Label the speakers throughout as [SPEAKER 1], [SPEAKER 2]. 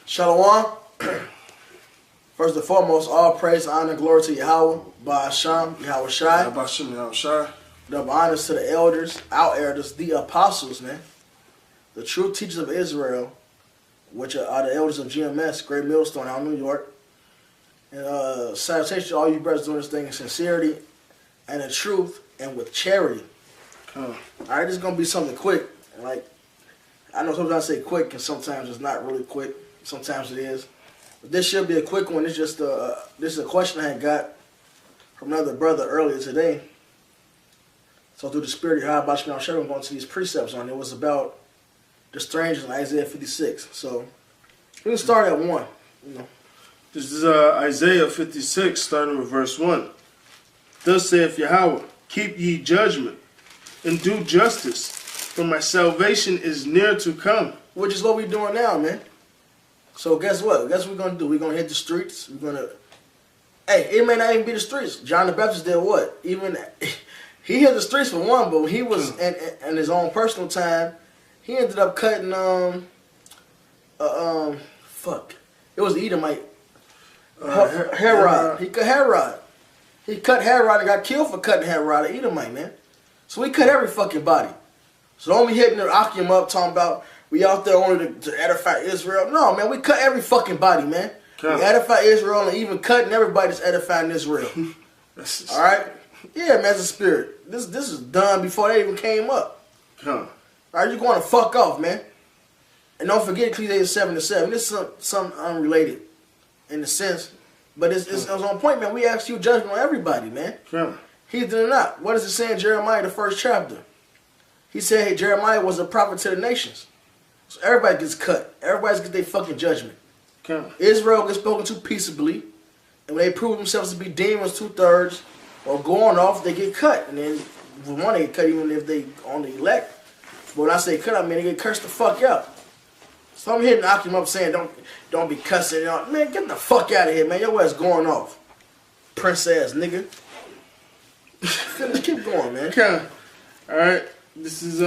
[SPEAKER 1] Shalom. First and foremost, all praise, honor, and glory to Yahweh, Ba'asham, Yahweh Shai.
[SPEAKER 2] Ba'asham, Yahweh Shai.
[SPEAKER 1] Double honors to the elders, our elders, the apostles, man. The true teachers of Israel, which are the elders of GMS, Great Millstone out in New York. And salutation to all you brothers doing this thing in sincerity and in truth and with charity. All right, this is going to be something quick. Like, I know sometimes I say quick and sometimes it's not really quick. Sometimes it is. But this should be a quick one. It's just this is a question I had got from another brother earlier today. So through the spirit of Yahweh Bashman Shem, I'm going to these precepts on it. It was about the strangers in Isaiah 56. So we can start at 1. You know.
[SPEAKER 2] This is Isaiah 56, starting with verse 1. Thus saith Yahweh, keep ye judgment and do justice, for my salvation is near to come.
[SPEAKER 1] Which is what we're doing now, man. So guess what? Guess what we're going to do? We're going to hit the streets. We're going to... Hey, it may not even be the streets. John the Baptist did what? Even... He hit the streets for one, but when he was in his own personal time, he ended up cutting, fuck. It was Edomite. Herod. He cut Herod. He cut Herod and got killed for cutting Herod, an Edomite, man. So we cut every fucking body. So don't be hitting the Akim up talking about we out there only to edify Israel. No, man, we cut every fucking body, man. We edify Israel and even cutting everybody that's edifying Israel. All right? Yeah, man, it's a spirit. This is done before they even came up. All right, you're going to fuck off, man. And don't forget Ecclesiastes 7:7. This is something unrelated in a sense, but it's on point, man. We ask you judgment on everybody, man. Heathen or not. What does it say in Jeremiah, the 1st chapter? He said, hey, Jeremiah was a prophet to the nations. So everybody gets cut. Everybody gets their fucking judgment. Israel gets spoken to peaceably, and when they prove themselves to be demons 2/3 or going off, they get cut. And then one they get cut even if they on the elect. But when I say cut, I mean they get cursed the fuck out. So I'm hitting Akim up saying don't be cussing. Man, get the fuck out of here, man. Your ass going off. Prince ass nigga. Keep going, man.
[SPEAKER 2] Okay. Alright. This is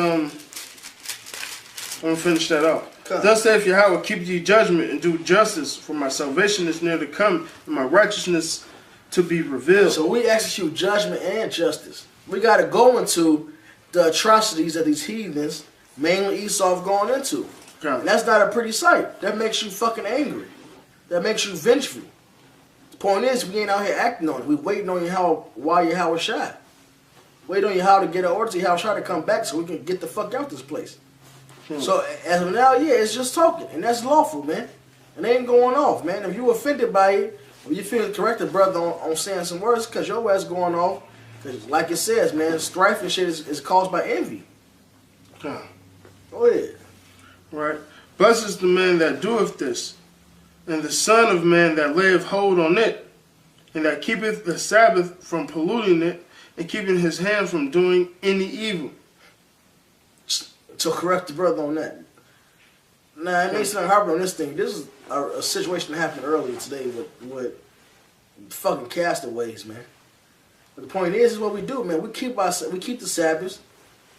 [SPEAKER 2] I'm gonna finish that out. Thus saith Yahweh, keep ye judgment and do justice, for my salvation is near to come, and my righteousness to be revealed.
[SPEAKER 1] So we execute judgment and justice. We got to go into the atrocities that these heathens, mainly Esau, have gone into. And that's not a pretty sight. That makes you fucking angry. That makes you vengeful. The point is, we ain't out here acting on it. We waiting on Yahweh Shai. Waiting on Yahweh to get an order to Yahweh Shai to come back so we can get the fuck out this place. So as of now, yeah, it's just talking. And that's lawful, man. And they ain't going off, man. If you offended by it, or you feel corrected, brother, on saying some words, because your ass going off. Because like it says, man, strife and shit is caused by envy. Go ahead.
[SPEAKER 2] Right. Blessed is the man that doeth this, and the son of man that layeth hold on it, and that keepeth the Sabbath from polluting it, and keeping his hand from doing any evil.
[SPEAKER 1] So correct the brother on that. Now, it makes nothing harping on this thing. This is a situation that happened earlier today with fucking castaways, man. But the point is what we do, man. We keep the Sabbath,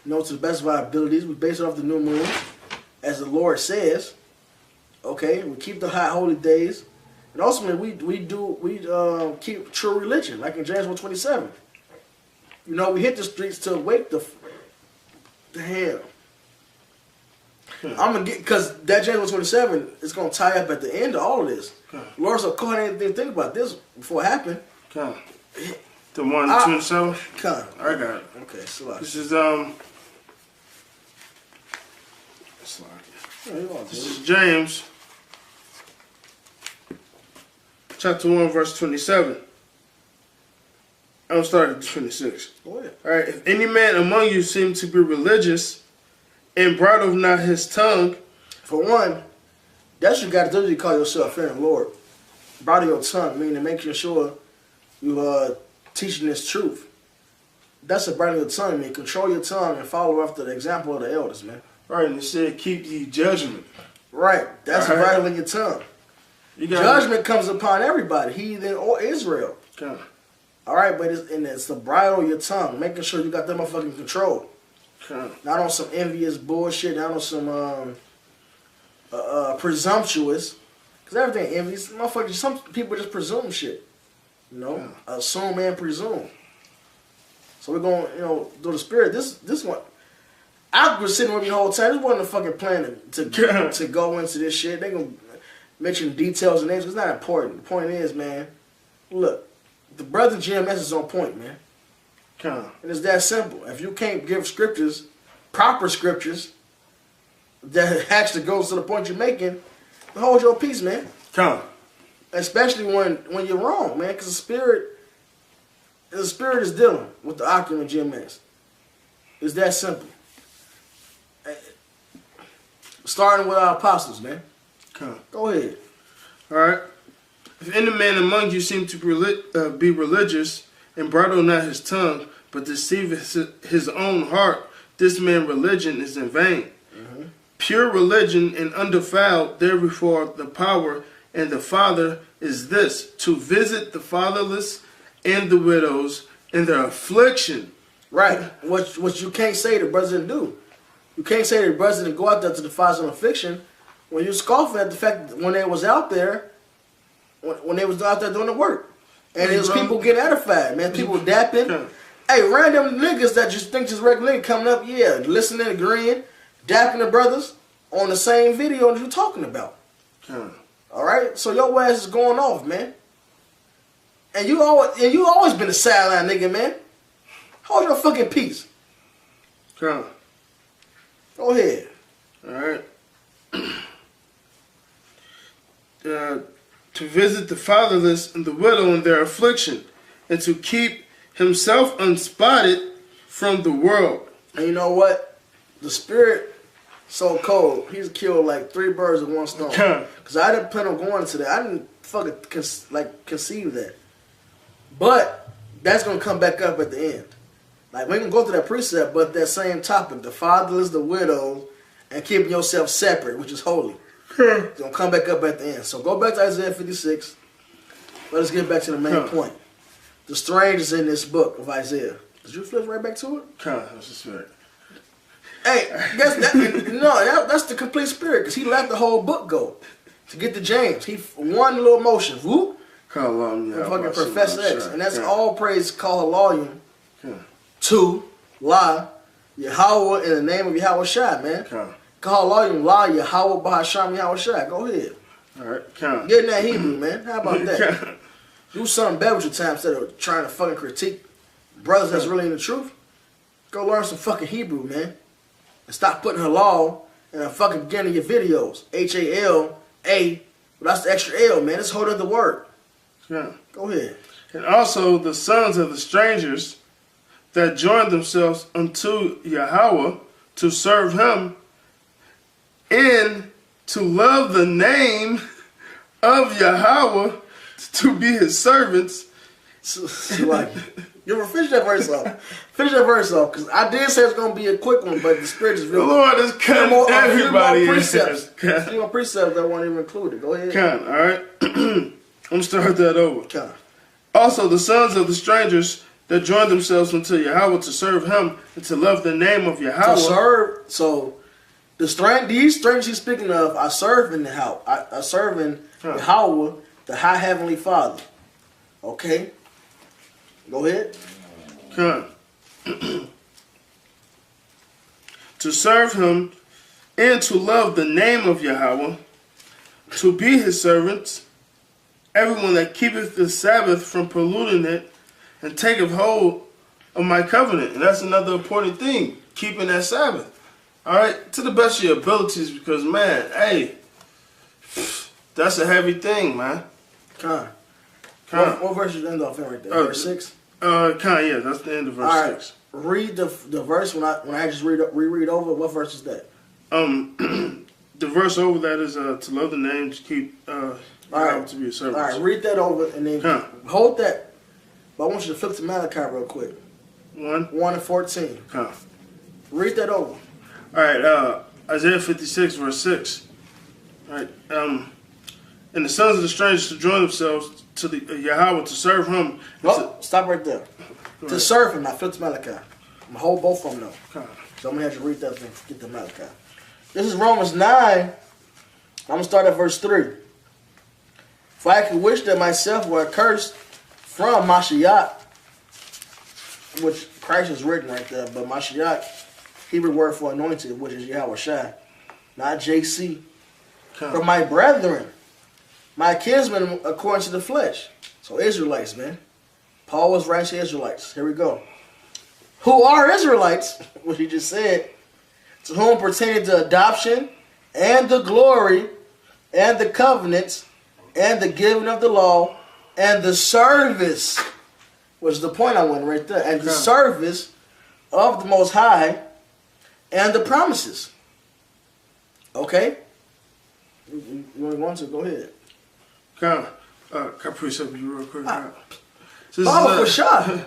[SPEAKER 1] you know, to the best of our abilities. We base it off the new moon, as the Lord says. Okay, we keep the high holy days, and ultimately we keep true religion, like in James 1:27. You know, we hit the streets to wake the hell. I'm gonna get, because that James 1:27 is gonna tie up at the end of all of this. Lord, so go ahead and think about this before it happened.
[SPEAKER 2] The 1:27. I got it.
[SPEAKER 1] Okay, so
[SPEAKER 2] this is This is James, chapter 1, verse 27. I'm gonna start at 26.
[SPEAKER 1] Go ahead.
[SPEAKER 2] All right. If any man among you seem to be religious, and bridle not his tongue.
[SPEAKER 1] For one, that's what you got to do to call yourself fearing the Lord. Bridle your tongue, meaning making sure you teaching this truth. That's a bridle your tongue, man. Control your tongue and follow after the example of the elders, man.
[SPEAKER 2] Right, and it said keep ye judgment.
[SPEAKER 1] Right, that's bridling your tongue. Judgment comes upon everybody, heathen or Israel. All right, but it's to bridle your tongue, making sure you got that motherfucking control. Not on some envious bullshit, not on some presumptuous. Because everything envy. Motherfuckers, some people just presume shit. You know? Assume and presume. So we're going, through the spirit. This one, I was sitting with me the whole time. This wasn't a fucking plan to go into this shit. They gonna mention details and names. It's not important. The point is, man, look, the brother GMS is on point, man. And it's that simple. If you can't give scriptures, proper scriptures, that actually goes to the point you're making, hold your peace, man. Especially when you're wrong, man, because the spirit is dealing with the Akim and GMS. It's that simple. Starting with our apostles, man. Go ahead.
[SPEAKER 2] All right. If any man among you seem to be religious and bridle not his tongue, but deceiveth his own heart, this man's religion is in vain. Pure religion and undefiled, therefore the power and the Father is this, to visit the fatherless and the widows in their affliction.
[SPEAKER 1] Right. What you can't say the brothers didn't do. You can't say the brothers didn't go out there to the father's affliction when you're scoffing at the fact that when they was out there, when they was out there doing the work. And it was people getting edified, man. People dapping. Hey, random niggas that just think just regular nigga coming up, listening, agreeing, dapping the brothers on the same video that you're talking about. All right? So your ass is going off, man. And you always been a sideline nigga, man. Hold your fucking peace. Go ahead.
[SPEAKER 2] All right. To visit the fatherless and the widow in their affliction, and to keep himself unspotted from the world.
[SPEAKER 1] And you know what? The spirit so cold, he's killed like 3 birds with 1 stone. Because I didn't plan on going to that. I didn't fucking conceive that. But that's going to come back up at the end. Like, we can go through that precept, but that same topic, the fatherless, the widows, and keeping yourself separate, which is holy. It's going to come back up at the end. So go back to Isaiah 56. Let us get back to the main point. The strange is in this book of Isaiah. Did you flip right back to it?
[SPEAKER 2] That's the spirit.
[SPEAKER 1] Hey, that's the complete spirit, because he let the whole book go to get to James. He one little motion, whoop, fucking Professor X, and that's all praise Kahaloyim to La Yahweh in the name of Yahweh Shai, man. Kahaloyim La Yahweh Bahasham Yahweh Shai. Go ahead.
[SPEAKER 2] All right,
[SPEAKER 1] get in that Hebrew, man. How about that? Do something better with your time instead of trying to fucking critique brothers that's really in the truth. Go learn some fucking Hebrew, man. And stop putting halal in the fucking beginning of your videos. H-A-L-A. But that's the extra L, man. It's holding the word. Go ahead.
[SPEAKER 2] And also the sons of the strangers that joined themselves unto Yahweh to serve him and to love the name of Yahweh, to be his servants.
[SPEAKER 1] You ever finish that verse off? Finish that verse off, because I did say it's going to be a quick one, but the spirit is really...
[SPEAKER 2] The Lord is cutting everybody in.
[SPEAKER 1] Few more precepts that weren't even included. Go ahead.
[SPEAKER 2] All right. I'm going to start that over. Also, the sons of the strangers that joined themselves unto Yahweh to serve him and to love the name of Yahweh.
[SPEAKER 1] To serve, so these strangers he's speaking of are serving the house. Are serving Yahweh, the high heavenly Father. Okay? Go ahead.
[SPEAKER 2] To serve him and to love the name of Yahweh, to be his servants, everyone that keepeth the Sabbath from polluting it, and taketh hold of my covenant. And that's another important thing, keeping that Sabbath. All right, to the best of your abilities, because, man, hey, that's a heavy thing, man.
[SPEAKER 1] What verse you end off in right there? Verse 6?
[SPEAKER 2] Yeah, that's the end of verse 6.
[SPEAKER 1] Read the verse when I just reread over. What verse is that?
[SPEAKER 2] The verse over that is to love the name, to keep to be a servant.
[SPEAKER 1] All right, read that over and then hold that. But I want you to flip to Malachi real quick. 1 and 14. Read that over.
[SPEAKER 2] All right, Isaiah 56 verse 6. All right, and the sons of the strangers to join themselves to the Yahweh to serve him.
[SPEAKER 1] Stop right there. To serve him. Now flip to Malachi. I'm gonna hold both of them though. So I'm gonna have to read that thing. Get to Malachi. This is Romans 9. I'm gonna start at verse 3. For I could wish that myself were accursed from Mashiach, which Christ is written right there, but Mashiach, Hebrew word for anointed, which is Yahweh Shai, not JC. From my brethren, my kinsmen according to the flesh. So Israelites, man. Paul was writing to Israelites. Here we go. Who are Israelites, what he just said, to whom pertaining to adoption and the glory and the covenants and the giving of the law and the service, which is the point I went right there, and the service of the Most High and the promises. Okay? You want to? Go ahead.
[SPEAKER 2] Can I preach something you real quick?
[SPEAKER 1] Powerful shot.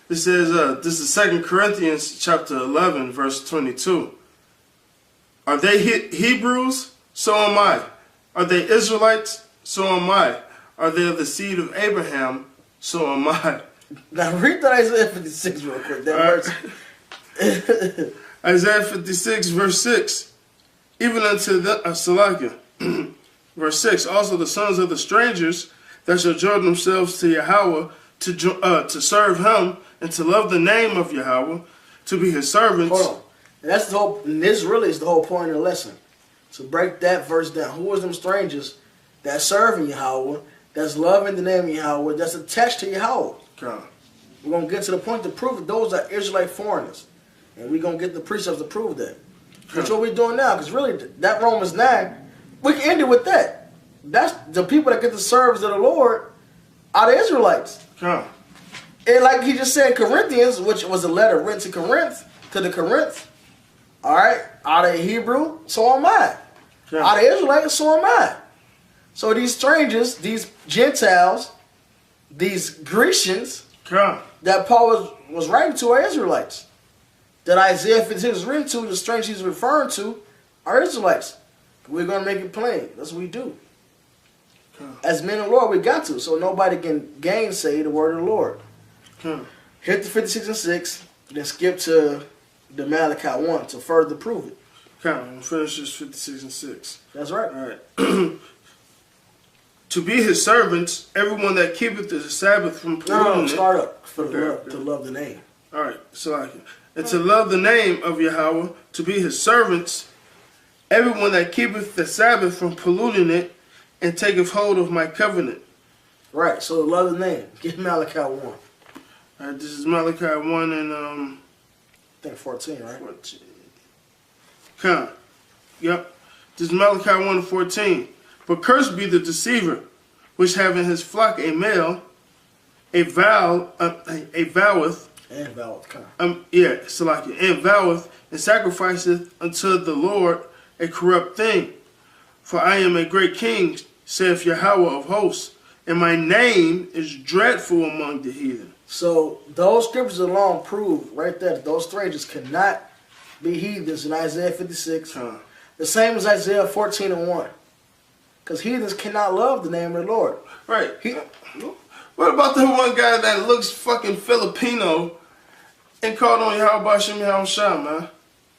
[SPEAKER 2] This says, this is 2 Corinthians chapter 11, verse 22. Are they Hebrews? So am I. Are they Israelites? So am I. Are they of the seed of Abraham? So am I.
[SPEAKER 1] Now read that Isaiah 56 real quick. That verse.
[SPEAKER 2] Isaiah 56, verse 6. Even unto the Salakia. Verse 6. Also the sons of the strangers that shall join themselves to Yahweh to serve him and to love the name of Yahweh, to be his servants.
[SPEAKER 1] Hold on. And that's the whole. And this really is the whole point of the lesson. To break that verse down. Who is them strangers that serving Yahweh, that's loving the name of Yahweh, that's attached to Yahweh?
[SPEAKER 2] Okay.
[SPEAKER 1] We're going to get to the point to prove that those are Israelite foreigners. And we're going to get the precepts to prove that. That's what we're doing now. Because really, that Romans 9, we can end it with that. That's the people that get the service of the Lord are the Israelites.
[SPEAKER 2] Okay.
[SPEAKER 1] And like he just said in Corinthians, which was a letter written to the Corinth, all right, are they Hebrew? So am I. Okay. Are they Israelites? So am I. So these strangers, these Gentiles, these Grecians, okay, that Paul was writing to are Israelites. That Isaiah 56 is written to, the strangers he's referring to, are Israelites. We're going to make it plain. That's what we do. Okay. As men of the Lord, we got to, so nobody can gainsay the word of the Lord. Okay. Hit the 56 and 6, then skip to the Malachi 1 to further prove it.
[SPEAKER 2] Okay, I'm going to finish this 56 and 6.
[SPEAKER 1] That's right.
[SPEAKER 2] All right. To be his servants, everyone that keepeth the Sabbath from polluting it.
[SPEAKER 1] Start up. For the love, to love the name.
[SPEAKER 2] All right, so like it. And to love the name of Yahweh, to be his servants, everyone that keepeth the Sabbath from polluting it, and taketh hold of my covenant.
[SPEAKER 1] Right, so love the name. Get Malachi 1.
[SPEAKER 2] All right, this is Malachi 1 and
[SPEAKER 1] I think 14, right?
[SPEAKER 2] 14. Come. Yep. This is Malachi 1 and 14. But cursed be the deceiver, which having his flock a male, voweth, and sacrificeth unto the Lord a corrupt thing. For I am a great king, saith Yahweh of hosts, and my name is dreadful among the heathen.
[SPEAKER 1] So those scriptures alone prove right there that those strangers cannot be heathens in Isaiah 56. The same as Isaiah 14 and 1. Because heathens cannot love the name of the Lord.
[SPEAKER 2] Right. What about the one guy that looks fucking Filipino and called on Yahweh Shem Yahweh Shah, man?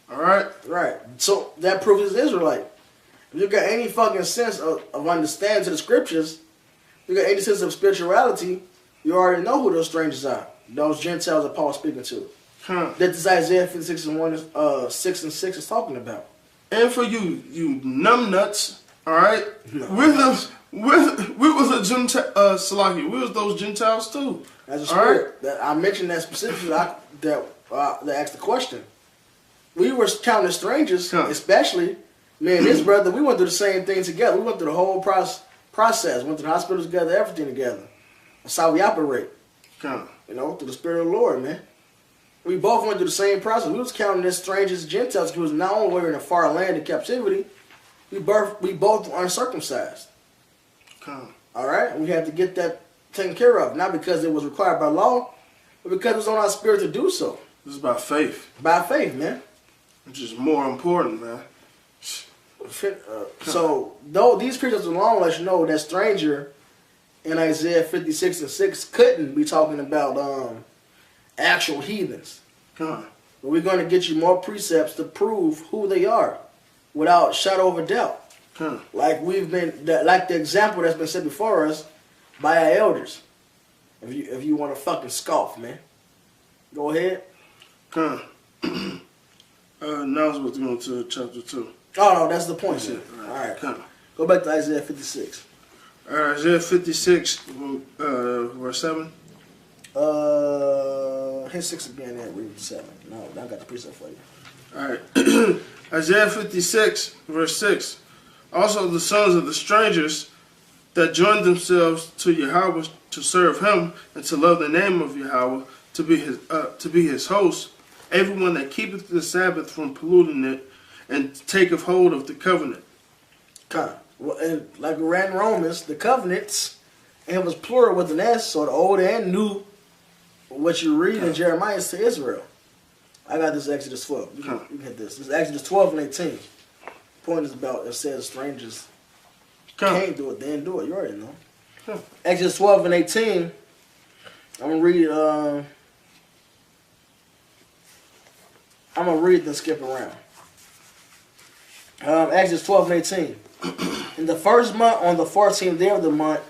[SPEAKER 2] Alright?
[SPEAKER 1] Right. So that proves he's Israelite. If you got any fucking sense of understanding to the scriptures, you got any sense of spirituality, you already know who those strangers are. Those Gentiles that Paul's speaking to. That this Isaiah 56 and 1 6 and 6 is talking about.
[SPEAKER 2] And for you numbnuts, alright? No. We was a Gentile, Salaki. We was those Gentiles too.
[SPEAKER 1] That's a spirit. Right? I mentioned that specifically that asked the question. We were counting strangers, especially me and his brother. We went through the same thing together. We went through the whole process. Went to the hospital together, everything together. That's how we operate. You know, through the Spirit of the Lord, man. We both went through the same process. We was counting as strangers, Gentiles, because not only were we in a far land in captivity, we both were uncircumcised. All right? We had to get that taken care of. Not because it was required by law, but because it was on our spirit to do so.
[SPEAKER 2] This is by faith.
[SPEAKER 1] By faith, man.
[SPEAKER 2] Which is more important, man.
[SPEAKER 1] So, though these preachers alone let you know that stranger in Isaiah 56 and 6 couldn't be talking about actual heathens. But we're going to get you more precepts to prove who they are without shadow of a doubt. Like like the example that's been set before us by our elders. If you want to fucking scoff, man, go ahead.
[SPEAKER 2] Now we're supposed to go into chapter 2.
[SPEAKER 1] Oh no, that's the point.
[SPEAKER 2] That's it.
[SPEAKER 1] All right. Go back to Isaiah 56.
[SPEAKER 2] Isaiah 56, verse 7.
[SPEAKER 1] Hit 6 again and read 7. No, I got the precept for you.
[SPEAKER 2] All right. Isaiah 56, verse 6. Also the sons of the strangers that joined themselves to Yahweh to serve him and to love the name of Yahweh to be his host, everyone that keepeth the Sabbath from polluting it and taketh hold of the covenant.
[SPEAKER 1] Well, and like we read in Romans, the covenants, and it was plural with an S, so the old and new, what you read in Jeremiah is to Israel. I got this Exodus 12. You can hit this. This is Exodus 12 and 18. Point is about, it says strangers can't do it, they didn't do it. You already know. Exodus 12 and 18. I'm going to read then skip around. Exodus 12 and 18. In the first month, on the 14th day of the month,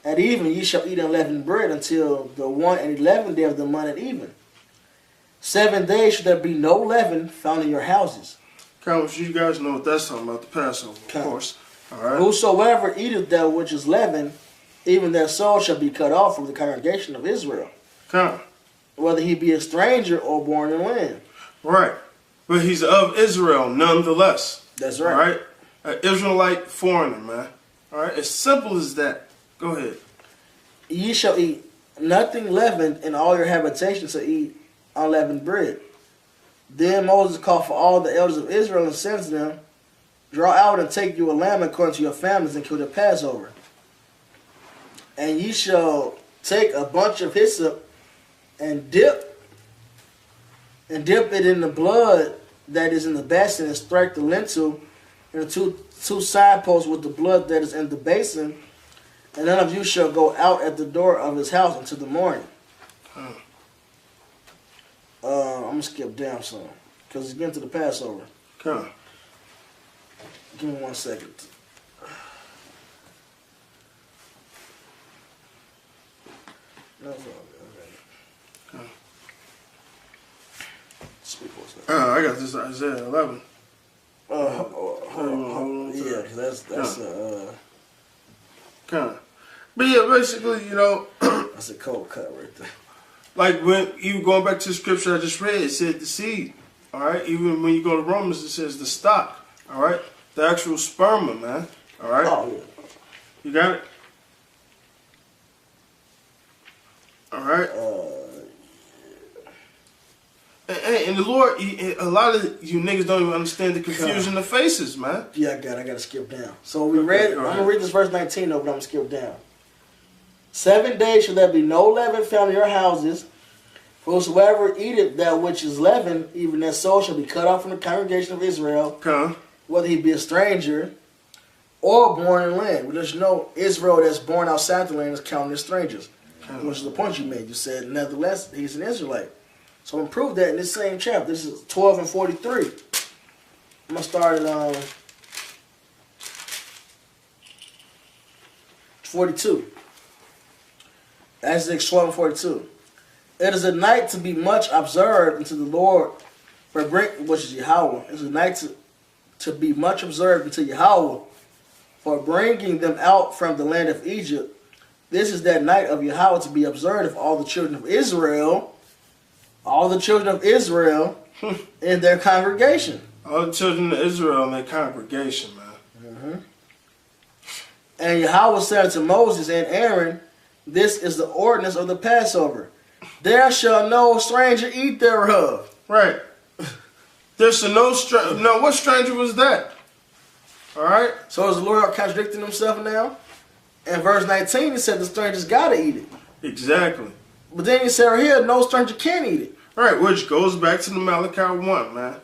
[SPEAKER 1] at even, ye shall eat unleavened bread until the 1 and 11th day of the month at even. 7 days should there be no leaven found in your houses.
[SPEAKER 2] You guys know what that's talking about, the Passover, of course. All right.
[SPEAKER 1] Whosoever eateth that which is leavened, even their soul shall be cut off from the congregation of Israel. Whether he be a stranger or born in land.
[SPEAKER 2] Right. But he's of Israel nonetheless.
[SPEAKER 1] That's right.
[SPEAKER 2] All right. An Israelite foreigner, man. All right. As simple as that. Go ahead.
[SPEAKER 1] Ye shall eat nothing leavened, in all your habitations to eat unleavened bread. Then Moses called for all the elders of Israel and said to them, draw out and take you a lamb according to your families and kill the Passover. And ye shall take a bunch of hyssop and dip it in the blood that is in the basin and strike the lintel and the two side posts with the blood that is in the basin, and none of you shall go out at the door of his house until the morning. I'm going to skip down some, because it's getting to the Passover. Give me 1 second. No, Speak for a second.
[SPEAKER 2] I got this Isaiah 11.
[SPEAKER 1] Hold on. Yeah, that's
[SPEAKER 2] But yeah, basically, you know,
[SPEAKER 1] that's a cold cut right there.
[SPEAKER 2] Like when you going back to the scripture I just read, it said the seed. All right. Even when you go to Romans, it says the stock. All right. The actual sperma, man. All right.
[SPEAKER 1] Oh yeah.
[SPEAKER 2] You got it. All right. And the Lord, a lot of you niggas don't even understand the confusion of faces, man.
[SPEAKER 1] Yeah, I got to skip down. So we read. I'm gonna read this verse 19 though, but I'm gonna skip down. 7 days shall there be no leaven found in your houses. For whosoever eateth that which is leavened, even that soul shall be cut off from the congregation of Israel. Whether he be a stranger or born in land. Because you know, Israel that's born outside the land is counted as strangers. Which is the point you made. You said, nevertheless, he's an Israelite. So I'm going to prove that in this same chapter. This is 12 and 43. I'm going to start at 42. Exodus 12 and 42. It is a night to be much observed unto the Lord, which is Yahweh. It is a night to be much observed unto Yahweh for bringing them out from the land of Egypt. This is that night of Yahweh to be observed of all the children of Israel. All the children of Israel in their congregation.
[SPEAKER 2] All the children of Israel in their congregation, man.
[SPEAKER 1] And Yahweh said unto Moses and Aaron, this is the ordinance of the Passover. There shall no stranger eat thereof.
[SPEAKER 2] Right. There shall no stranger. No, what stranger was that? All right.
[SPEAKER 1] So is the Lord contradicting himself now? In verse 19, he said the strangers got to eat it.
[SPEAKER 2] Exactly.
[SPEAKER 1] But then he said right here, no stranger can eat it.
[SPEAKER 2] Right, which goes back to the Malachi 1, man.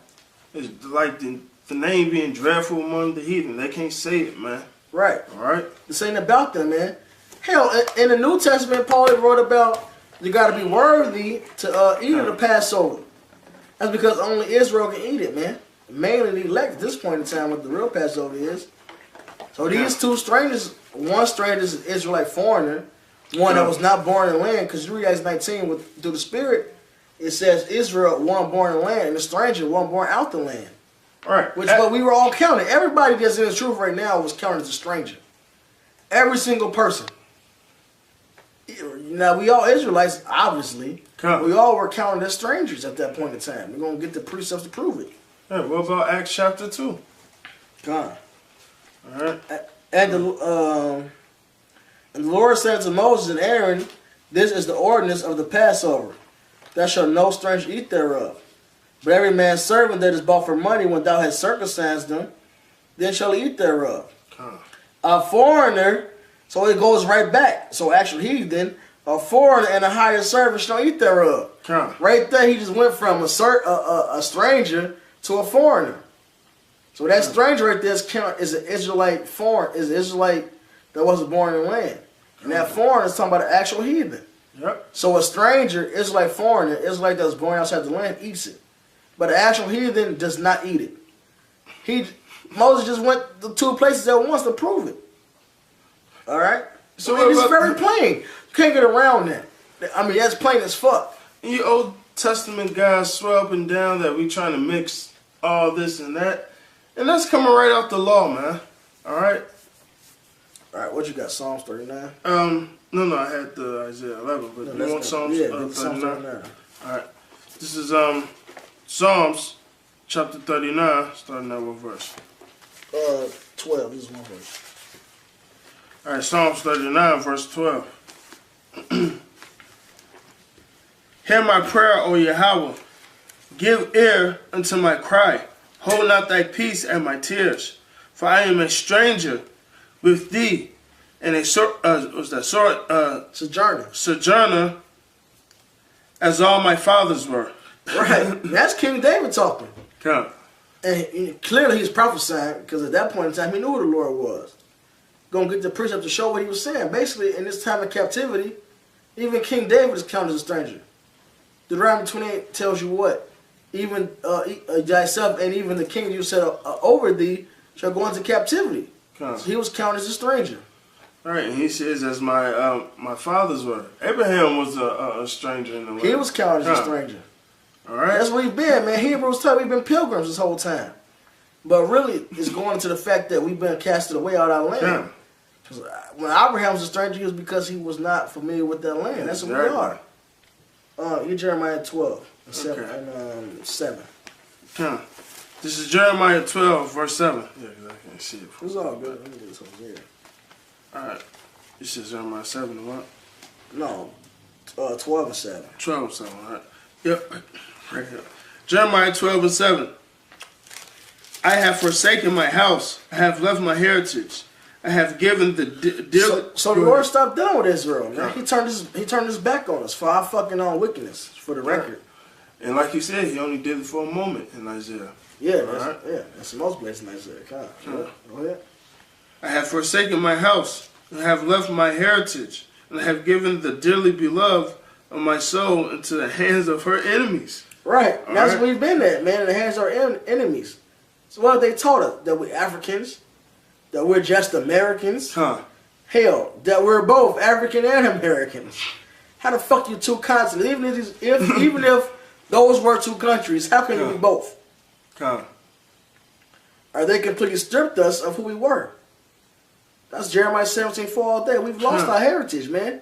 [SPEAKER 2] It's like the name being dreadful among the heathen. They can't say it, man.
[SPEAKER 1] Right.
[SPEAKER 2] All right.
[SPEAKER 1] This ain't about them, man. Hell, in the New Testament, Paul wrote about you got to be worthy to eat the Passover. That's because only Israel can eat it, man. Mainly the elect at this point in time, what the real Passover is. So these two strangers, one stranger is an Israelite foreigner, one that was not born in the land, because you read Acts 19 through the Spirit, it says Israel, one born in the land, and the stranger, one born out the land.
[SPEAKER 2] Right.
[SPEAKER 1] Which but we were all counted. Everybody that's in the truth right now was counted as a stranger. Every single person. Now, we all Israelites, obviously. We all were counted as strangers at that point in time. We're going to get the precepts to prove it.
[SPEAKER 2] Yeah, what about Acts chapter 2?
[SPEAKER 1] God.
[SPEAKER 2] All right.
[SPEAKER 1] And the Lord said to Moses and Aaron, this is the ordinance of the Passover. Thou shalt no stranger eat thereof. But every man's servant that is bought for money, when thou hast circumcised them, then shall eat thereof. A foreigner, so it goes right back. So actually heathen, a foreigner and a hired servant shall eat thereof. Right there, he just went from a stranger to a foreigner. So that stranger right there is an Israelite is an Israelite that wasn't born in the land. And that foreigner is talking about an actual heathen.
[SPEAKER 2] Yep.
[SPEAKER 1] So a stranger, Israelite foreigner, Israelite that was born outside the land, eats it. But an actual heathen does not eat it. Moses just went to two places at once to prove it. All right? So it's very plain. You can't get around that. I mean, that's plain as fuck.
[SPEAKER 2] You Old Testament guys swear up and down that we trying to mix all this and that. And that's coming right out the law, man. All right?
[SPEAKER 1] All right, what you got? Psalms 39?
[SPEAKER 2] No, I had the Isaiah 11, but you want Psalms 39? All right. This is Psalms chapter 39, starting at what verse?
[SPEAKER 1] 12. This is one verse.
[SPEAKER 2] All right, Psalms 39, verse 12. Hear my prayer, O Yahweh. Give ear unto my cry. Hold not thy peace at my tears. For I am a stranger with thee, and a sojourner, as all my fathers were.
[SPEAKER 1] Right. That's King David talking.
[SPEAKER 2] Come.
[SPEAKER 1] And clearly he's prophesying, because at that point in time he knew who the Lord was. Going to get the precept to show what he was saying. Basically, in this time of captivity, even King David is counted as a stranger. Deuteronomy 28 tells you what? Even thyself and even the king you set over thee shall go into captivity. So he was counted as a stranger.
[SPEAKER 2] All right, and he says, as my fathers were. Abraham was a stranger in the land.
[SPEAKER 1] He was counted as a stranger.
[SPEAKER 2] All right.
[SPEAKER 1] That's where we've been, man. Hebrews tell we've been pilgrims this whole time. But really, it's going to the fact that we've been casted away out of our land. When Abraham was a stranger, it was because he was not familiar with that land. That's what we are. You Jeremiah 12 and 7.
[SPEAKER 2] This is Jeremiah 12, verse 7. Yeah, because I can't see it.
[SPEAKER 1] It's all good. Let me get this over here.
[SPEAKER 2] All right. This is Jeremiah 7 and what?
[SPEAKER 1] No, 12 and 7.
[SPEAKER 2] 12 and 7, all right. Yep, right here. Jeremiah 12 and 7. I have forsaken my house. I have left my heritage. I have given the
[SPEAKER 1] So the Lord stopped dealing with Israel. Man. He turned his back on us for our fucking own wickedness, for the record.
[SPEAKER 2] And like you said, he only did it for a moment in Isaiah.
[SPEAKER 1] Yeah, that's most places in Isaiah. Go ahead.
[SPEAKER 2] I have forsaken my house, and have left my heritage, and I have given the dearly beloved of my soul into the hands of her enemies.
[SPEAKER 1] Right. That's where we've been at, man, in the hands of our enemies. So what have they taught us? That we're Africans? That we're just Americans? Hell, that we're both African and Americans. How the fuck you two continents? Even if those were two countries, how can you be both? Are they completely stripped us of who we were? That's Jeremiah 17:4 all day. We've lost our heritage, man.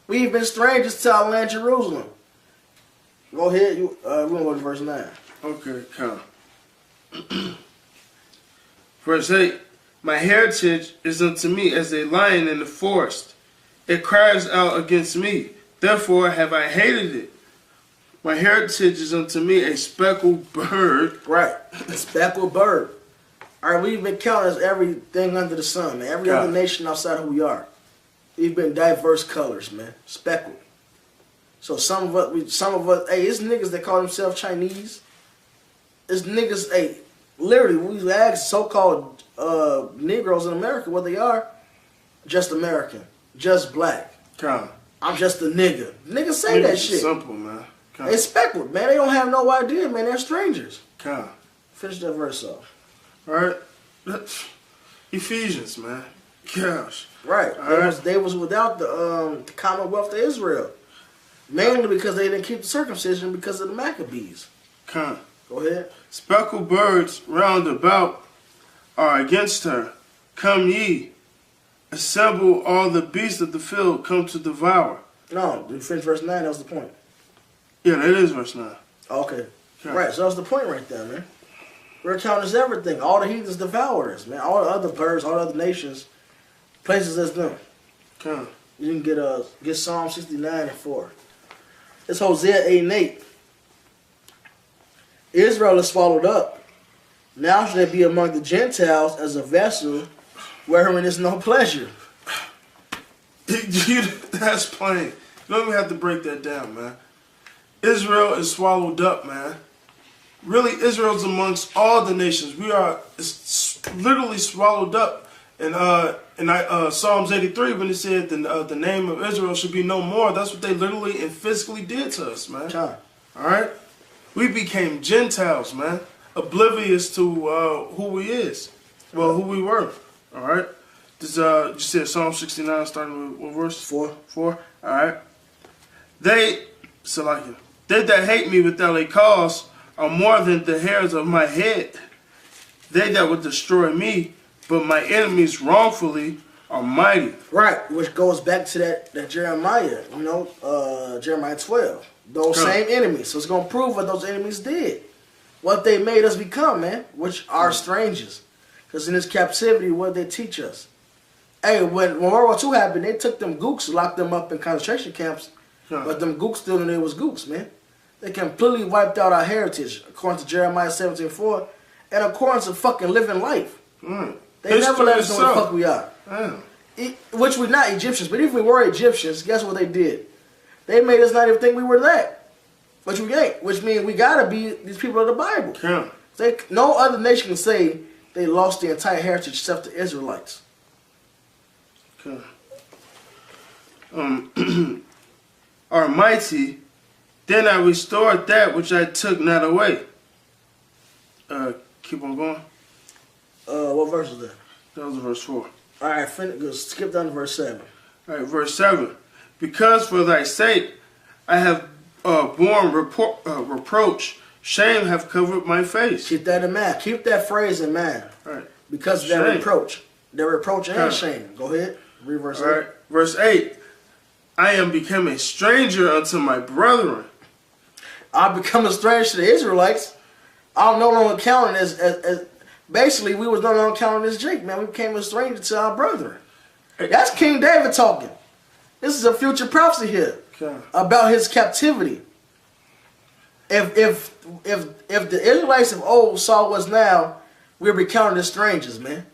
[SPEAKER 1] We've been strangers to our land, Jerusalem. Go ahead. We're going to go to verse 9.
[SPEAKER 2] Okay, Verse 8. My heritage is unto me as a lion in the forest. It cries out against me. Therefore have I hated it. My heritage is unto me a speckled bird.
[SPEAKER 1] Right. A speckled bird. All right, we've been counted as everything under the sun, man. Every other nation outside of who we are. We've been diverse colors, man. Speckled. So some of us, hey, it's niggas that call themselves Chinese. It's niggas, hey, literally, we ask so-called Negroes in America what they are. Just American. Just black. I'm just a nigga. Niggas say that shit.
[SPEAKER 2] Simple, man.
[SPEAKER 1] They speckled, man. They don't have no idea, man. They're strangers. Finish that verse off.
[SPEAKER 2] All right. Ephesians, man. Gosh.
[SPEAKER 1] Right. They was without the Commonwealth of Israel. Mainly because they didn't keep the circumcision because of the Maccabees.
[SPEAKER 2] Come.
[SPEAKER 1] Go ahead.
[SPEAKER 2] Speckled birds round about are against her. Come ye, assemble all the beasts of the field, come to devour.
[SPEAKER 1] No, you finish verse 9, that was the point.
[SPEAKER 2] Yeah, that is verse 9.
[SPEAKER 1] Okay. Right, so that's the point right there, man. We're counting as everything. All the heathens devour us, man. All the other birds, all the other nations, places as them.
[SPEAKER 2] Come.
[SPEAKER 1] You can get Psalm 69 and 4. It's Hosea 8 and 8. Israel is swallowed up. Now should they be among the Gentiles as a vessel wherein is no pleasure.
[SPEAKER 2] That's plain. You don't even have to break that down, man. Israel is swallowed up, man. Really, Israel's amongst all the nations. It's literally swallowed up. And Psalms 83, when it said the name of Israel should be no more, that's what they literally and physically did to us, man.
[SPEAKER 1] All
[SPEAKER 2] right? We became Gentiles, man. Oblivious to who we is. Well, who we were. All right? This, you said Psalm 69 starting with verse 4? All right? They that hate me without a cause are more than the hairs of my head. They that would destroy me, but my enemies wrongfully are mighty.
[SPEAKER 1] Right, which goes back to that Jeremiah, Jeremiah 12. Those same enemies. So it's going to prove what those enemies did. What they made us become, man, which are strangers. Because in this captivity, what did they teach us? Hey, when World War II happened, they took them gooks, locked them up in concentration camps, but them gooks still knew they was gooks, man. They completely wiped out our heritage, according to Jeremiah 17:4, and according to fucking living life. They never let us know what the fuck we are. Which we're not Egyptians, but if we were Egyptians, guess what they did? They made us not even think we were that. Which we ain't. Which means we gotta be these people of the Bible. No other nation can say they lost the entire heritage except the Israelites.
[SPEAKER 2] Are mighty, then I restored that which I took not away. Keep on going.
[SPEAKER 1] What verse is that?
[SPEAKER 2] That was verse 4.
[SPEAKER 1] Alright, skip down to verse 7.
[SPEAKER 2] Alright, verse 7. Because for thy sake I have borne reproach, shame have covered my face.
[SPEAKER 1] Keep that in mind. Keep that phrase in mind.
[SPEAKER 2] Right.
[SPEAKER 1] Because of that reproach. That reproach and shame. Go ahead. Read verse 8.
[SPEAKER 2] Right. Verse 8. I am become a stranger unto my brethren.
[SPEAKER 1] I become a stranger to the Israelites. I'm no longer counting as basically we was no longer counting as Jake, man. We became a stranger to our brethren. That's King David talking. This is a future prophecy here about his captivity. If the Israelites of old saw us now, we'll be counted as strangers, man.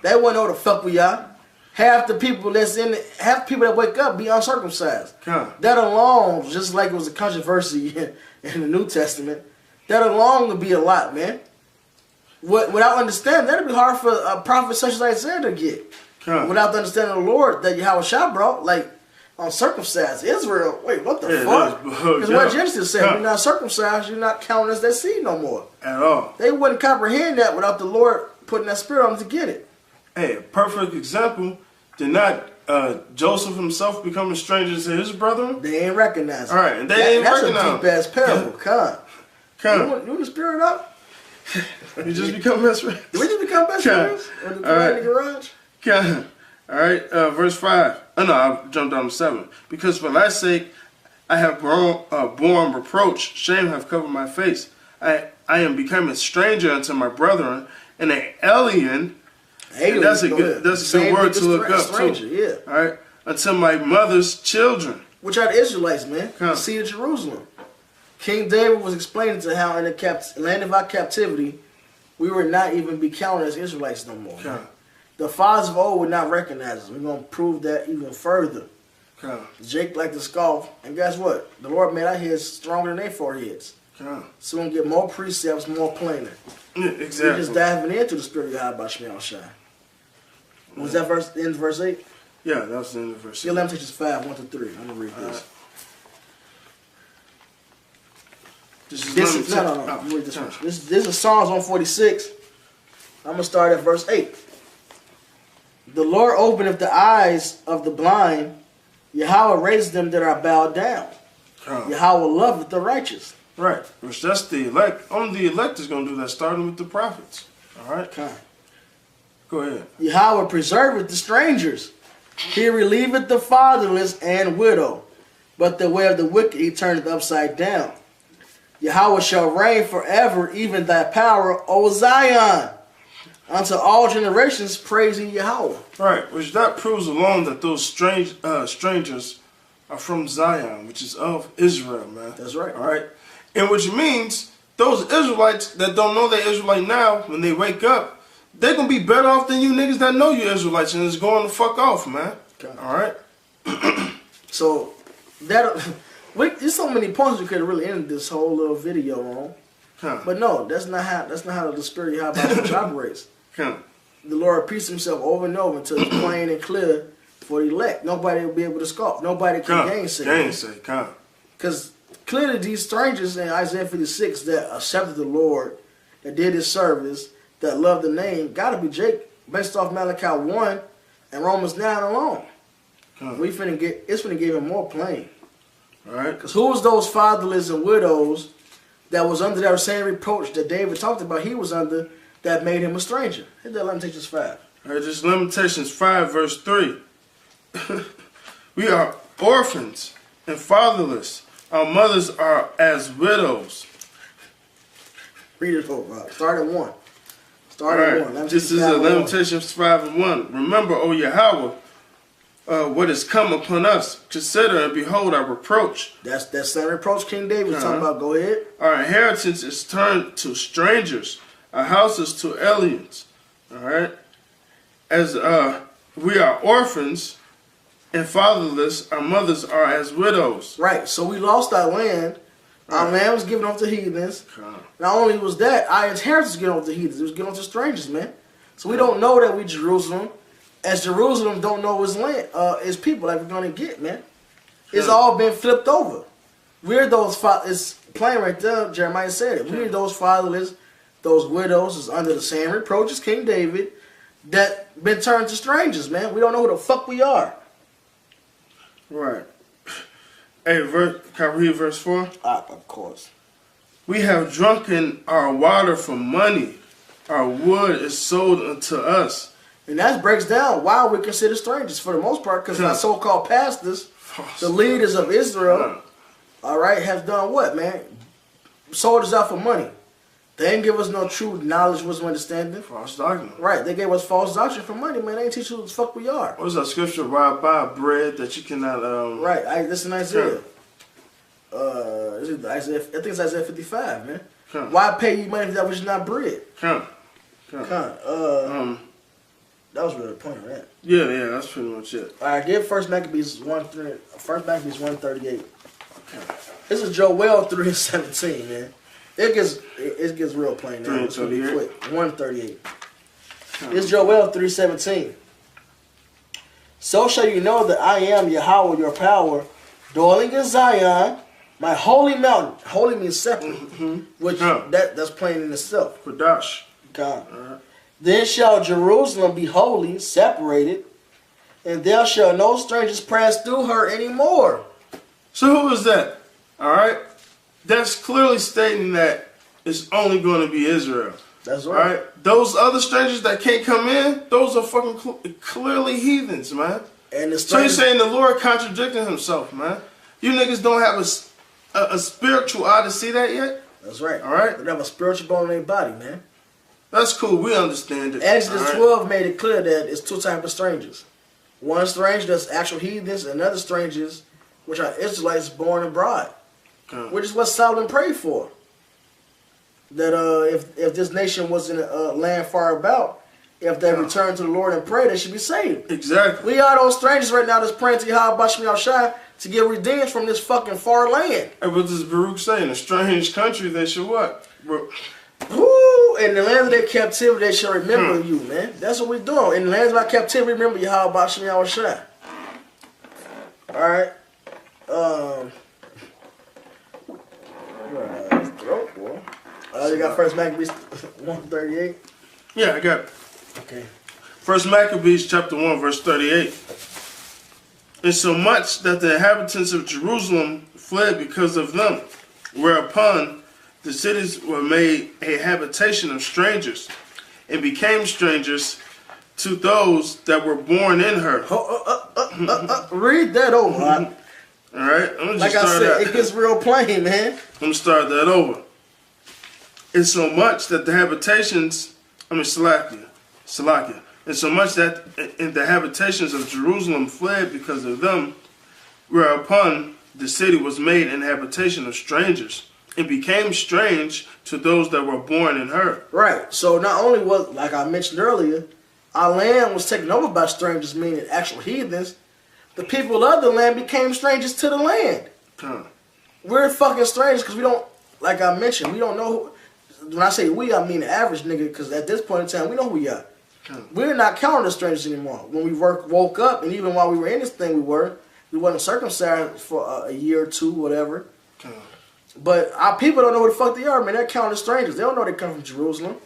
[SPEAKER 1] They wouldn't know the fuck we are. Half the people that wake up be uncircumcised. That alone, just like it was a controversy in the New Testament, that alone would be a lot, man. Without understanding, that'd be hard for a prophet such as Isaiah to get. Without the understanding of the Lord that Yahushua brought, like uncircumcised Israel. Wait, what the fuck? Because what Genesis said, you're not circumcised, you're not counting as that seed no more.
[SPEAKER 2] At all.
[SPEAKER 1] They wouldn't comprehend that without the Lord putting that spirit on them to get it.
[SPEAKER 2] Hey, a perfect example. Did not Joseph himself become a stranger to his brethren?
[SPEAKER 1] They ain't recognize it.
[SPEAKER 2] All right, and they ain't recognize it.
[SPEAKER 1] That's a deep-ass parable. Come. You want the spirit up?
[SPEAKER 2] You just become best friends?
[SPEAKER 1] Did we just become best friends? Or the in the garage?
[SPEAKER 2] All right, verse 5. Oh, no, I jumped down to 7. Because for thy sake I have borne reproach, shame have covered my face. I am become a stranger unto my brethren, and an alien. That's a good word to look up too.
[SPEAKER 1] Yeah.
[SPEAKER 2] All right, unto my mother's children,
[SPEAKER 1] which are the Israelites, man. The seed of Jerusalem. King David was explaining to how in the land of our captivity, we would not even be counted as Israelites no more. The fathers of old would not recognize us. We're going to prove that even further. Jake liked to scoff, and guess what? The Lord made our heads stronger than their foreheads. So we're going to get more precepts, more plainer.
[SPEAKER 2] Exactly.
[SPEAKER 1] We're just diving into the spirit of God by Shmuel Shai. Was that verse in verse 8?
[SPEAKER 2] Yeah, that was the end of verse 8.
[SPEAKER 1] Yeah, Lamentations 5, 1 to 3. I'm going to read this. No. You read this one. This is Psalms 146. I'm going to start at verse 8. The Lord openeth the eyes of the blind. Yahweh raised them that are bowed down. Yahweh loveth the righteous.
[SPEAKER 2] Right. Which that's the elect. Only the elect is going to do that, starting with the prophets. All right? Go ahead.
[SPEAKER 1] Yahweh preserveth the strangers. He relieveth the fatherless and widow. But the way of the wicked he turneth upside down. Yahweh shall reign forever, even thy power, O Zion. Unto all generations praising Yahweh.
[SPEAKER 2] Right, which that proves alone that those strangers are from Zion, which is of Israel, man.
[SPEAKER 1] That's right.
[SPEAKER 2] All right, and which means those Israelites that don't know they're Israelite now, when they wake up, they're gonna be better off than you niggas that know you're Israelites and is going the fuck off, man. Okay. All right.
[SPEAKER 1] So that there's so many points we could have really ended this whole little video on. But no, that's not how the spirit of Yahweh operates. The Lord repeats himself over and over until it's plain and clear for the elect. Nobody will be able to scoff. Nobody can gainsay. Because clearly these strangers in Isaiah 56 that accepted the Lord, that did his service, that loved the name, got to be Jacob, based off Malachi 1 and Romans 9 alone. It's finna give him more plain.
[SPEAKER 2] All right.
[SPEAKER 1] Because who was those fatherless and widows that was under that same reproach that David talked about he was under, that made him a stranger? Hit that Lamentations 5.
[SPEAKER 2] All right, just Lamentations 5 verse 3. We are orphans and fatherless. Our mothers are as widows.
[SPEAKER 1] Read it over. Start at 1. Start
[SPEAKER 2] at
[SPEAKER 1] 1.
[SPEAKER 2] This is Lamentations 5 and 1. Remember, O Yahweh, what has come upon us. Consider and behold our reproach.
[SPEAKER 1] That's that same reproach King David was talking about. Go ahead.
[SPEAKER 2] Our inheritance is turned to strangers. Our houses to aliens. All right. As we are orphans and fatherless, our mothers are as widows.
[SPEAKER 1] Right. So we lost our land. Our land was given off to heathens. Not only was that, our inheritance was given off to heathens. It was given off to strangers, man. So we don't know that we Jerusalem, as Jerusalem don't know his land, his people like we're gonna get, man. It's all been flipped over. We're those. It's plain right there. Jeremiah said it. We're those fatherless. Those widows is under the same reproach as King David that been turned to strangers, man. We don't know who the fuck we are.
[SPEAKER 2] Right. Hey, can I read verse 4?
[SPEAKER 1] Of course.
[SPEAKER 2] We have drunken our water for money. Our wood is sold unto us.
[SPEAKER 1] And that breaks down why we're considered strangers for the most part, because our so-called pastors, the leaders of Israel, all right, have done what, man? Sold us out for money. They didn't give us no true knowledge, wisdom, understanding.
[SPEAKER 2] False doctrine.
[SPEAKER 1] Right. They gave us false doctrine for money, man. They ain't teach us who the fuck we are.
[SPEAKER 2] What was that scripture? Buy bread that you cannot...
[SPEAKER 1] Right. This is Isaiah. I think it's Isaiah 55, man. Why pay you money for that which is not bread? That was really the point of that.
[SPEAKER 2] Yeah, that's pretty much it.
[SPEAKER 1] All right, give First Maccabees 138. Okay. This is Joel 3:17, man. It gets real plain now. It's gonna be quick. 138. It's Joel 3:17. So shall you know that I am Yahweh, your power, dwelling in Zion, my holy mountain. Holy means separate, which that's plain in itself.
[SPEAKER 2] Kodash.
[SPEAKER 1] Then shall Jerusalem be holy, separated, and there shall no strangers pass through her anymore.
[SPEAKER 2] So who is that? All right, that's clearly stating that it's only going to be Israel.
[SPEAKER 1] That's right.
[SPEAKER 2] All right, those other strangers that can't come in, those are fucking clearly heathens, man.
[SPEAKER 1] And the
[SPEAKER 2] so you're saying the Lord contradicting himself, man? You niggas don't have a spiritual eye to see that yet?
[SPEAKER 1] That's right.
[SPEAKER 2] All right,
[SPEAKER 1] they don't have a spiritual bone in their body, man.
[SPEAKER 2] That's cool. We understand it.
[SPEAKER 1] Exodus 12 made it clear that it's two types of strangers. One stranger that's actual heathens, and other strangers, which are Israelites born abroad. Which is what Solomon prayed for. That if this nation was in a land far about, if they return to the Lord and pray, they should be saved.
[SPEAKER 2] Exactly.
[SPEAKER 1] We are those strangers right now that's praying to Yahweh Bashmi Al-Shai to get redeemed from this fucking far land.
[SPEAKER 2] Hey, what does Baruch say? In a strange country, they should what?
[SPEAKER 1] Woo! In the land of their captivity, they shall remember you, man. That's what we're doing. In the land of our captivity, remember Yahweh Bashmi Al-Shai. Alright. You got First Maccabees 138?
[SPEAKER 2] Yeah, I got it.
[SPEAKER 1] Okay.
[SPEAKER 2] First Maccabees chapter 1, verse 38. Insomuch that the inhabitants of Jerusalem fled because of them, whereupon the cities were made a habitation of strangers, and became strangers to those that were born in her.
[SPEAKER 1] Read that over.
[SPEAKER 2] All right,
[SPEAKER 1] like I said, it gets real plain, man.
[SPEAKER 2] I'm gonna start that over. Insomuch that the habitations, Salakia. Insomuch that in the habitations of Jerusalem fled because of them, whereupon the city was made an habitation of strangers, and became strange to those that were born in her.
[SPEAKER 1] Right. So not only was, like I mentioned earlier, our land was taken over by strangers, meaning actual heathens, the people of the land became strangers to the land. We're fucking strangers because we don't, like I mentioned, we don't know who, when I say we, I mean the average nigga, because at this point in time, we know who we are. We're not counting as strangers anymore. When we woke up, and even while we were in this thing, we wasn't circumcised for a year or two, whatever. But our people don't know who the fuck they are, man. They're counting as strangers. They don't know they come from Jerusalem.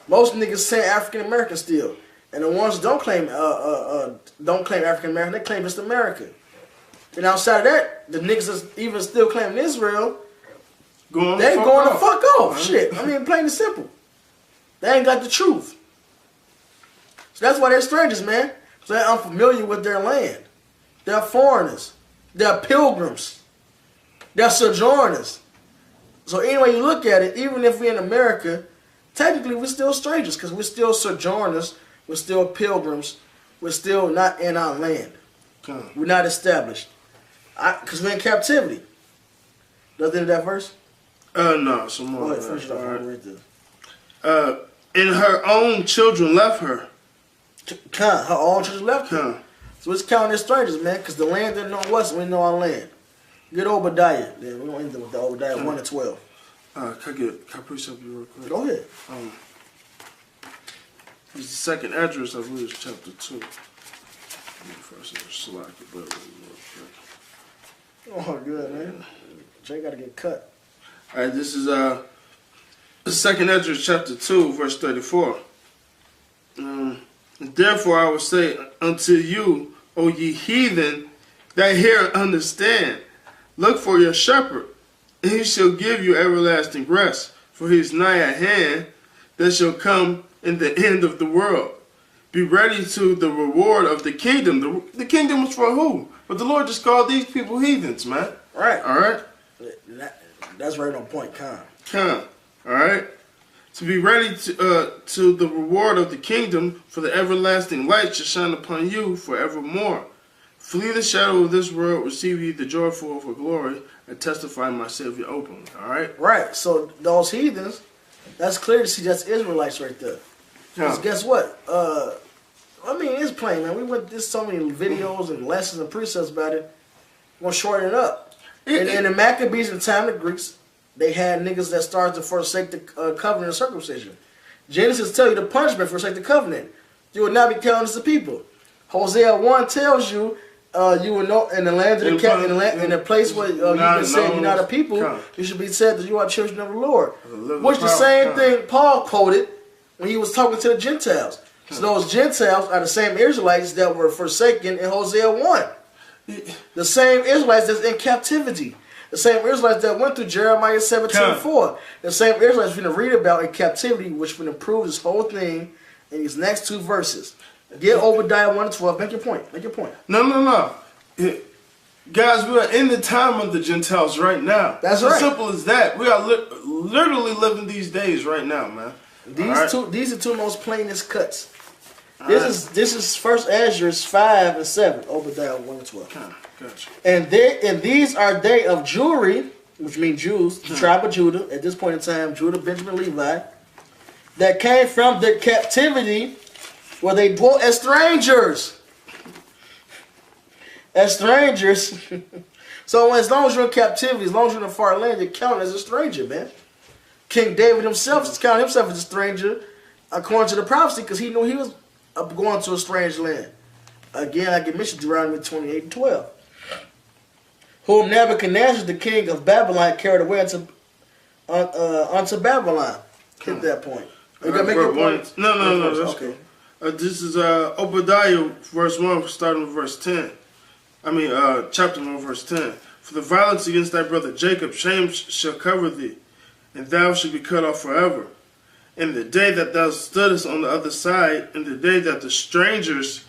[SPEAKER 1] Most niggas say African American still, and the ones who don't claim African American, they claim just America. And outside of that, the niggas that's even still claiming Israel, they going to fuck off. Shit, I mean, plain and simple. They ain't got the truth. So that's why they're strangers, man. So they're unfamiliar with their land. They're foreigners. They're pilgrims. They're sojourners. So anyway you look at it, even if we're in America, technically we're still strangers because we're still sojourners. We're still pilgrims. We're still not in our land. We're not established. Because we're in captivity. Nothing in that verse?
[SPEAKER 2] No, some more.
[SPEAKER 1] Go ahead, finish it off. I'll read this.
[SPEAKER 2] And her own children left her.
[SPEAKER 1] Her own children left her. So it's counting as strangers, man, because the land didn't know us, we know our land. Get Obadiah. Then we're going to end with the Obadiah 1 and 12.
[SPEAKER 2] Can I preach up you real quick?
[SPEAKER 1] Go ahead.
[SPEAKER 2] It's the second address, I believe, it's chapter 2.
[SPEAKER 1] Oh, good, man. Jay got to get cut.
[SPEAKER 2] All right, this is the second address, chapter 2, verse 34. Therefore I will say unto you, O ye heathen, that hear and understand, look for your shepherd, and he shall give you everlasting rest, for he is nigh at hand, that shall come in the end of the world. Be ready to the reward of the kingdom. The kingdom was for who? But the Lord just called these people heathens, man.
[SPEAKER 1] Right.
[SPEAKER 2] All right?
[SPEAKER 1] That's right on point, Con.
[SPEAKER 2] All right? To be ready to the reward of the kingdom, for the everlasting light shall shine upon you forevermore. Flee the shadow of this world, receive ye the joyful for glory, and testify my Savior openly. All right?
[SPEAKER 1] Right. So those heathens, that's clear to see that's Israelites right there. Because guess what? I mean, it's plain, man. We went through so many videos and lessons and precepts about it. We're going to shorten it up. In the Maccabees in the time of the Greeks, they had niggas that started to forsake the covenant of circumcision. Genesis tell you the punishment for forsake the covenant. You will not be counted as the people. Hosea 1 tells you you will know in the land of the in the place where you've been said you're not a people, you should be said that you are children of the Lord. Which the same thing Paul quoted when he was talking to the Gentiles. So those Gentiles are the same Israelites that were forsaken in Hosea 1. The same Israelites that's in captivity. The same Israelites that went through Jeremiah 17:4. The same Israelites we're going to read about in captivity, which will improve this whole thing in these next two verses. Get Obadiah 1 and 12. Make your point. Make your point.
[SPEAKER 2] No. Guys, we are in the time of the Gentiles right now.
[SPEAKER 1] That's right.
[SPEAKER 2] As simple as that. We are literally living these days right now, man.
[SPEAKER 1] These are two most plainest cuts. This is First Ezra 5 and 7. Obadiah 1 and 12.
[SPEAKER 2] Gotcha.
[SPEAKER 1] And these are they of Jewry, which means Jews, the tribe of Judah, at this point in time, Judah, Benjamin, Levi, that came from the captivity where they dwelt as strangers. As strangers. So as long as you're in captivity, as long as you're in a far land, you're counted as a stranger, man. King David himself counted himself as a stranger according to the prophecy because he knew he was going to a strange land. Again, I can mention Deuteronomy 28 and 12. Whom Nebuchadnezzar, the king of Babylon, carried away unto Babylon. Hit that point. You gotta make your point.
[SPEAKER 2] No.
[SPEAKER 1] Okay.
[SPEAKER 2] This is Obadiah, verse 1, starting with verse 10. Chapter 1, verse 10. For the violence against thy brother Jacob, shame shall cover thee, and thou shalt be cut off forever. In the day that thou stoodest on the other side, in the day that the strangers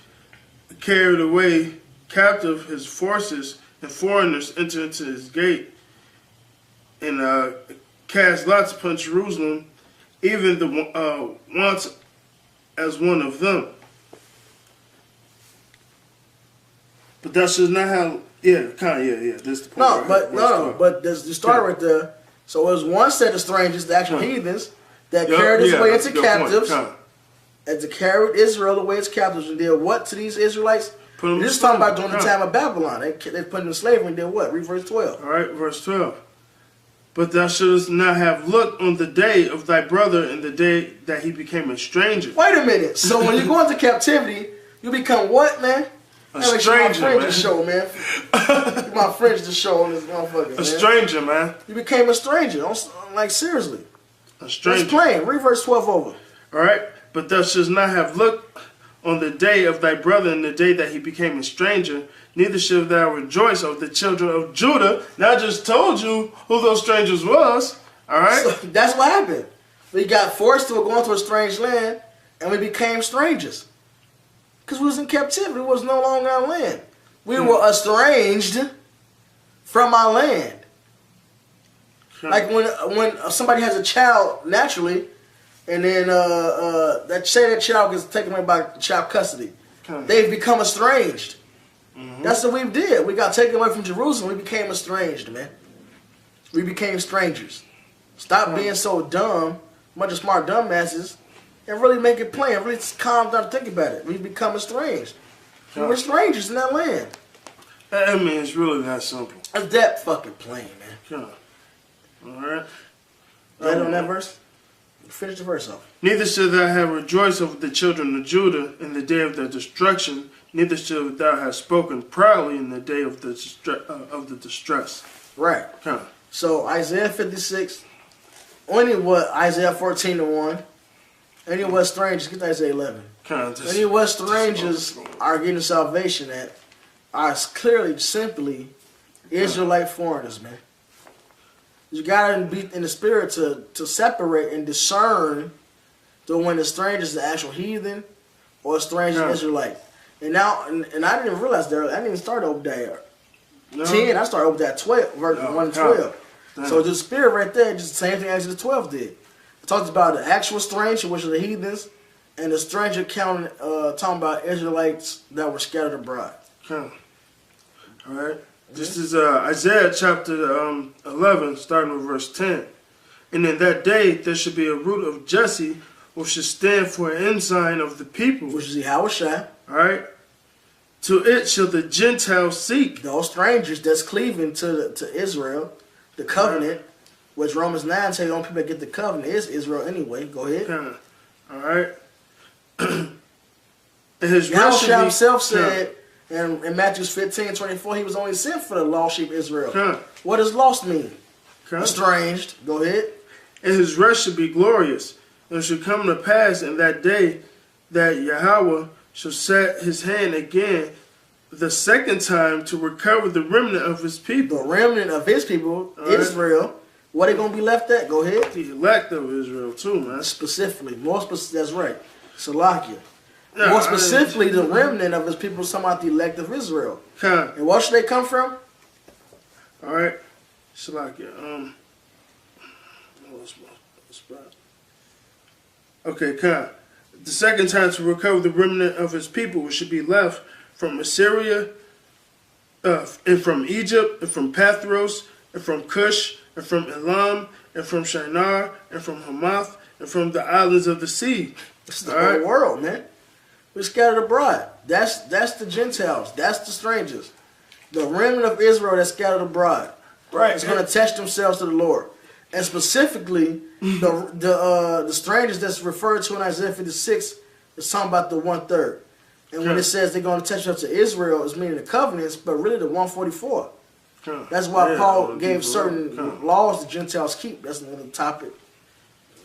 [SPEAKER 2] carried away captive his forces, and foreigners entered into his gate, and cast lots upon Jerusalem, even the once as one of them. But thou shalt not have, this the point.
[SPEAKER 1] But there's the start right there. So it was one set of strangers, the actual heathens, that carried his way into captives, and to carry Israel away as captives, and did what to these Israelites? This is talking about during the time of Babylon. They put them in slavery and did what? Read verse 12.
[SPEAKER 2] All right, verse 12. But thou shouldest not have looked on the day of thy brother and the day that he became a stranger.
[SPEAKER 1] Wait a minute. So when you go into captivity, you become what, man?
[SPEAKER 2] A stranger, man.
[SPEAKER 1] My show, man. My friends to show on this motherfucker, man.
[SPEAKER 2] A stranger, man.
[SPEAKER 1] You became a stranger. Like, seriously.
[SPEAKER 2] A stranger.
[SPEAKER 1] It's plain. Read verse 12 over.
[SPEAKER 2] All right. But thou shouldest not have looked on the day of thy brother and the day that he became a stranger, neither shalt thou rejoice of the children of Judah. Now I just told you who those strangers was. All right?
[SPEAKER 1] So that's what happened. We got forced to go into a strange land, and we became strangers. Because we was in captivity. We was no longer our land. We were estranged from our land. Like when somebody has a child naturally, and then that child gets taken away by child custody, they've become estranged. That's what we did. We got taken away from Jerusalem. We became estranged, man. We became strangers. Stop being so dumb, bunch of smart dumbasses, and really make it plain. Really calm down and think about it. We become estranged. We were strangers in that land.
[SPEAKER 2] I mean, it's really that simple.
[SPEAKER 1] It's that fucking plain, man.
[SPEAKER 2] All right.
[SPEAKER 1] Right on that verse? Finish the verse off.
[SPEAKER 2] Neither shalt thou have rejoiced over the children of Judah in the day of their destruction, neither shalt thou have spoken proudly in the day of the distress.
[SPEAKER 1] Right. So Isaiah 56, only what Isaiah 14:1, only what strangers, get to Isaiah 11. Only what strangers are getting salvation at are clearly, simply Israelite foreigners, man. You gotta be in the spirit to separate and discern when the stranger is the actual heathen or a stranger Israelite. And now, and I didn't realize that. I didn't even start Obadiah 10. I started Obadiah 12, verse 1 and 12. So the spirit right there, just the same thing Exodus 12 did. It talks about the actual stranger, which are the heathens, and the stranger talking about Israelites that were scattered abroad.
[SPEAKER 2] All right. This is Isaiah chapter 11, starting with verse 10. And in that day there should be a root of Jesse, which should stand for an ensign of the people.
[SPEAKER 1] Which is Yahushua.
[SPEAKER 2] All right. To it shall the Gentiles seek.
[SPEAKER 1] Those strangers that's cleaving to Israel, the covenant, which Romans 9 tells you the only people that get the covenant is Israel anyway. Go ahead.
[SPEAKER 2] All right.
[SPEAKER 1] Yahushua himself said in Matthew 15:24, he was only sent for the lost sheep Israel. What does lost mean? Estranged. Go ahead.
[SPEAKER 2] And his rest should be glorious. And it should come to pass in that day that Yahweh shall set his hand again the second time to recover the remnant of his people.
[SPEAKER 1] The remnant of his people, Israel. What are they going to be left at? Go ahead.
[SPEAKER 2] The elect of Israel too, man.
[SPEAKER 1] Specifically. That's right. Salakia. More specifically, the remnant of his people is talking about the elect of Israel. And where should they come from?
[SPEAKER 2] All right. Salakia. Okay, the second time to recover the remnant of his people, which should be left from Assyria, and from Egypt, and from Pathros, and from Cush, and from Elam, and from Shinar, and from Hamath, and from the islands of the sea.
[SPEAKER 1] It's the whole world, man. We're scattered abroad. That's the Gentiles. That's the strangers. The remnant of Israel that's scattered abroad. Right. It's going to attach themselves to the Lord. And specifically, the strangers that's referred to in Isaiah 56 is talking about the 1/3. And when it says they're going to attach themselves to Israel, it's meaning the covenants, but really the 144. That's why Paul gave certain laws the Gentiles keep. That's another topic.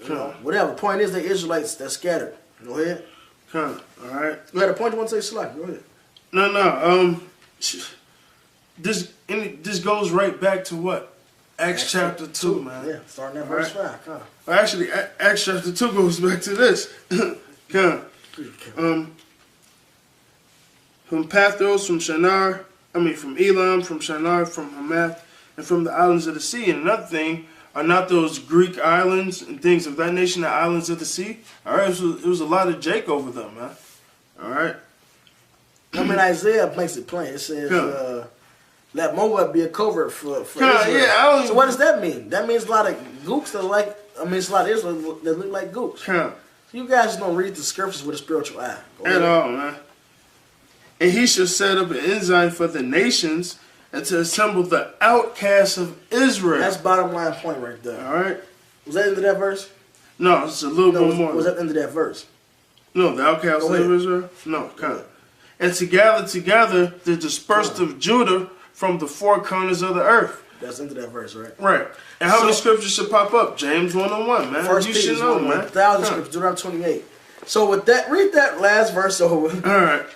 [SPEAKER 1] You know, whatever. Point is, the Israelites that's scattered. Go ahead.
[SPEAKER 2] Come, all right.
[SPEAKER 1] You had a point you want to say, Slack? Go ahead.
[SPEAKER 2] No. This goes right back to what? Acts chapter 2, man.
[SPEAKER 1] Yeah, starting at verse 5. Huh?
[SPEAKER 2] Well, actually, Acts chapter 2 goes back to this. Come. From Pathros, from Elam, from Shinar, from Hamath, and from the islands of the sea. And another thing, are not those Greek islands and things of that nation the islands of the sea? All right, it was a lot of Jake over them, man. All right.
[SPEAKER 1] I mean, Isaiah makes it plain. It says, let Moab be a covert for Israel.
[SPEAKER 2] Yeah,
[SPEAKER 1] so what does that mean? That means a lot of gooks that like, it's a lot of Israel that look like gooks. You guys don't read the scriptures with a spiritual eye.
[SPEAKER 2] At all, man. And he shall set up an ensign for the nations and to assemble the outcasts of Israel.
[SPEAKER 1] That's bottom line point right there.
[SPEAKER 2] All right.
[SPEAKER 1] Was that the end of that verse?
[SPEAKER 2] No, it's a little bit more.
[SPEAKER 1] Was that the end of that verse?
[SPEAKER 2] No, the outcasts of Israel? No, kind of. And to gather together the dispersed of Judah from the four corners of the earth.
[SPEAKER 1] That's into that verse, right?
[SPEAKER 2] Right. And how many scriptures should pop up? James 1:1, man.
[SPEAKER 1] First
[SPEAKER 2] you
[SPEAKER 1] Peter
[SPEAKER 2] should know,
[SPEAKER 1] 1,
[SPEAKER 2] man.
[SPEAKER 1] 1,000 scriptures, Deuteronomy 28. So with that, read that last verse over.
[SPEAKER 2] All right.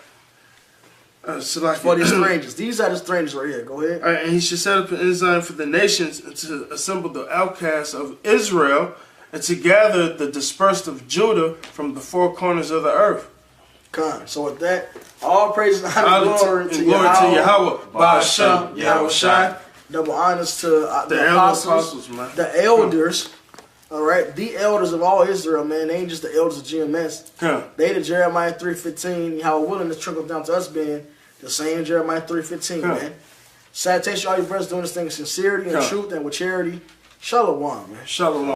[SPEAKER 1] For the strangers. These are the strangers right here. Go ahead.
[SPEAKER 2] All right, and he should set up an ensign for the nations and to assemble the outcasts of Israel and to gather the dispersed of Judah from the four corners of the earth.
[SPEAKER 1] Come. So with that, all praise and honor and glory to Yahweh.
[SPEAKER 2] Ba'ashem, Yahweh Shai.
[SPEAKER 1] Double honors to the apostles,
[SPEAKER 2] man.
[SPEAKER 1] The elders. All right, the elders of all Israel, man. They ain't just the elders of GMS. They the Jeremiah 3:15. How willing to trickle down to us being the same Jeremiah 3:15, man. Salutation, all your brothers doing this thing in sincerity and truth and with charity. Shalom, man.
[SPEAKER 2] Shalom.